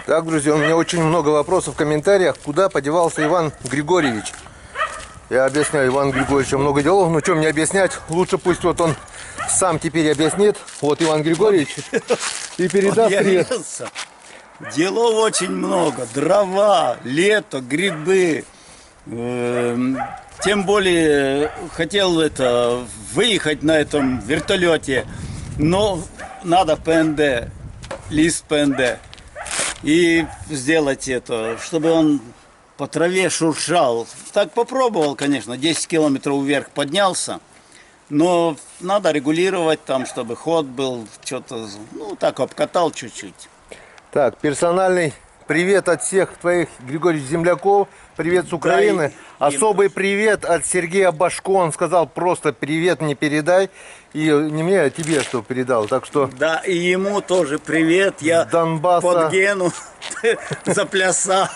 Так, друзья, у меня очень много вопросов в комментариях. Куда подевался Иван Григорьевич? Я объясняю, Иван Григорьевич много делов, но что мне объяснять? Лучше пусть вот он сам теперь объяснит. Вот Иван Григорьевич и передаст привет. Делов очень много. Дрова, лето, грибы. Тем более хотел выехать на этом вертолете. Но надо ПНД, лист ПНД. И сделать это, чтобы он по траве шуршал. Так попробовал, конечно, 10 километров вверх поднялся. Но надо регулировать там, чтобы ход был, что-то, ну так обкатал чуть-чуть. Так, персональный привет от всех твоих, Григорьевич, земляков. Привет с Украины. Да, особый привет от Сергея Башко. Он сказал, просто привет не передай. И не мне, а тебе что передал. Так что... Да, и ему тоже привет. Я Донбасса. Под Гену заплясал.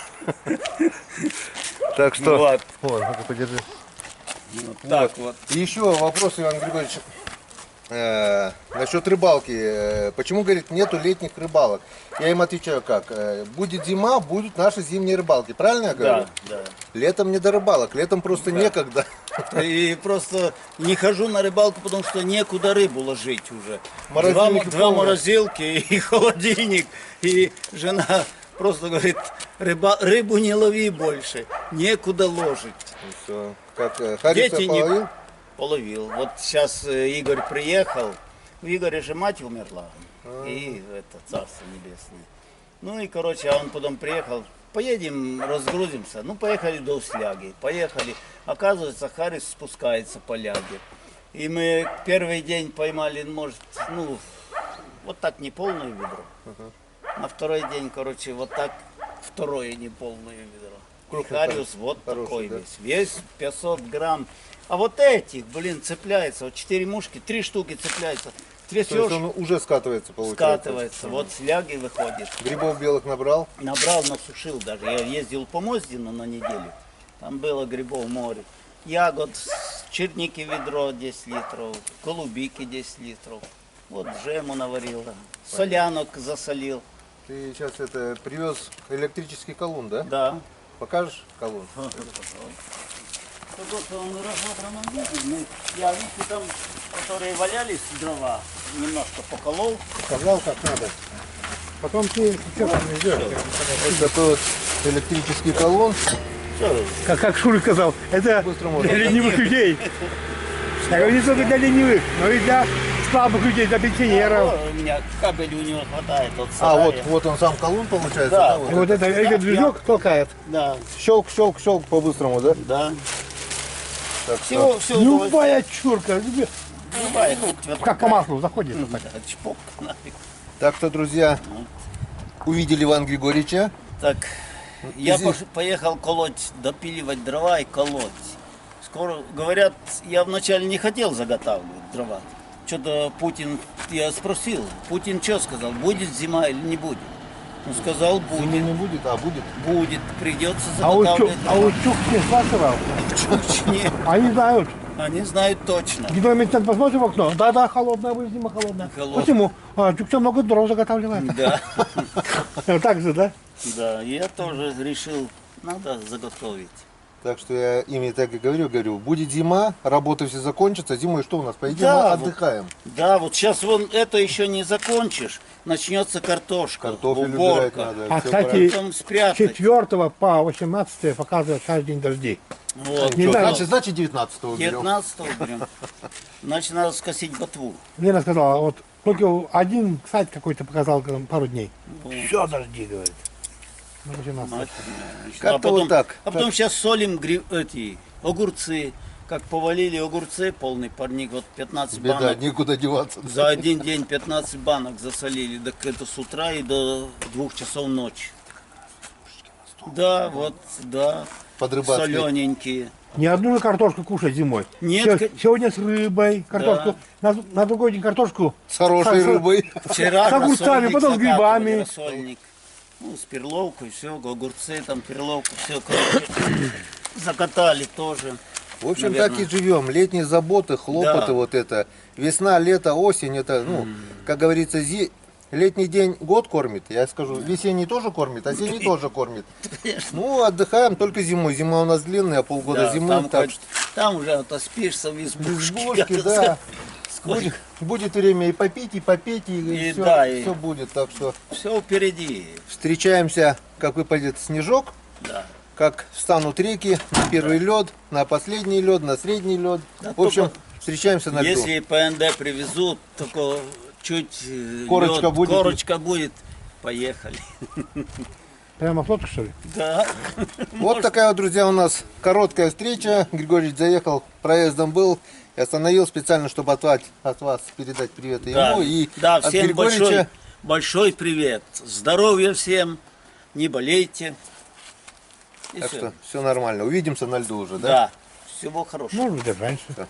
Так что... Вот. Вот, ну-ка, подержи. Вот так вот. И еще вопрос, Иван Григорьевич. Насчет рыбалки. Почему, говорит, нету летних рыбалок? Я им отвечаю как? Будет зима, будут наши зимние рыбалки. Правильно я говорю? Да, да. Летом не до рыбалок, летом просто некогда. И просто не хожу на рыбалку, потому что некуда рыбу ложить уже. Два морозилки и холодильник. И жена просто говорит, рыбу не лови больше, некуда ложить. Все. Как Хариса половил? Половил. Вот сейчас Игорь приехал. У Игоря же мать умерла. И это царство небесное. Ну и короче, он потом приехал. Поедем, разгрузимся. Ну, поехали до Усляги. Поехали. Оказывается, Харис спускается по ляге. И мы первый день поймали, может, ну, вот так неполное ведро. На второй день, короче, вот так второе неполное ведро. Хариус вот хороший, такой да? Весь 500 грамм. А вот этих, блин, цепляется. Вот 4 мушки, 3 штуки цепляется. Трясешь, то есть он уже скатывается, получается? Скатывается, вот с ляги выходит. Грибов белых набрал? Набрал, насушил даже. Я ездил по Моздину на неделю. Там было грибов море. Ягод, черники ведро 10 литров, голубики 10 литров. Вот джему наварил, солянок засолил. Ты сейчас привез электрический колун, да? Да. Покажешь колун? Я видите, там, которые валялись дрова, немножко поколол. Показал, как надо. Потом ты что привезешь? Вот такой вот электрический колун. Как Шура сказал, это для ленивых людей. Я говорю, не только для ленивых, но и для слабых людей, для пенсионеров. У меня кабель у него хватает. Вот он сам колун получается? Да. И вот этот движок толкает. Да. Щелк, щелк, щелк по-быстрому, да? Да. Так все, любая чурка, любая. как по маслу заходит. Чпок нафиг. Так что, друзья, увидели Ивана Григорьевича. Так, я поехал колоть, допиливать дрова и колоть. Скоро, говорят, я вначале не хотел заготавливать дрова. Что-то Путин, я спросил, Путин что сказал, будет зима или не будет? Он сказал, будет. Зимы не будет, а будет? Будет, придется заготавливать. А у Чукчи спрашивал? Чукчи. Они знают. Они знают точно. Гидромедцентр посмотрим в окно. Да, холодная будет зима, холодная. Почему? Чукча много дров заготавливает. Да. Так же, да? Да, я тоже решил, надо заготовить. Так что я ими так и говорю, будет зима, работы все закончатся, зимой что у нас, поедем, Да, отдыхаем. Да, вот сейчас вон это еще не закончишь, начнется картошка, Картофель уборка. убирать надо. А, кстати, Потом спрятать. 4 по 18 показывает каждый день дожди. Вот. Не знаю. Значит 19-го берем. 19-го берем. Значит, надо скосить ботву. Лена сказала, вот только один сайт какой-то показал пару дней. Все дожди, говорит. Ну, 18. Как-то вот так. А потом сейчас солим эти огурцы. Как повалили огурцы, полный парник, вот 15 Беда, банок. некуда деваться. За один день 15 банок засолили, так это с утра и до 2 часов ночи. Да, вот, да, солененькие. Ни одну картошку кушать зимой. Нет. Сегодня с рыбой картошку, Да. на другой день картошку. С хорошей рыбой. Вчера с огурцами, потом с грибами. рассольник. Ну, с перловкой, все, огурцы, там перловку, все, короче, закатали тоже. В общем, наверное. так и живем. Летние заботы, хлопоты, Да. вот это. Весна, лето, осень, это, ну, как говорится, Летний день год кормит, я скажу, весенний тоже кормит, осенний тоже кормит. Ну, отдыхаем только зимой. Зима у нас длинная, полгода Да, зимы. там, Так хоть- что там уже отоспишься в избушке. избушки, да. Сколько? Будет время и попить, и И все, да, и- все будет. Так что Все впереди. встречаемся, как выпадет снежок, Да. как встанут реки, на первый лед, на последний лед, на средний лед. Да, В общем, только встречаемся на льду. Если ПНД привезут, только чуть Корочка лед, будет. корочка будет, поехали. Прямо флотку, что ли? Да. Вот такая вот, друзья, у нас короткая встреча. Григорьевич заехал, проездом был и остановил специально, чтобы от вас передать привет ему Да, и да, от всем Григорьевича. большой привет. Здоровья всем, не болейте. И Так всё. что все нормально. Увидимся на льду уже, да? Да, всего хорошего. Может быть, даже раньше. Всё.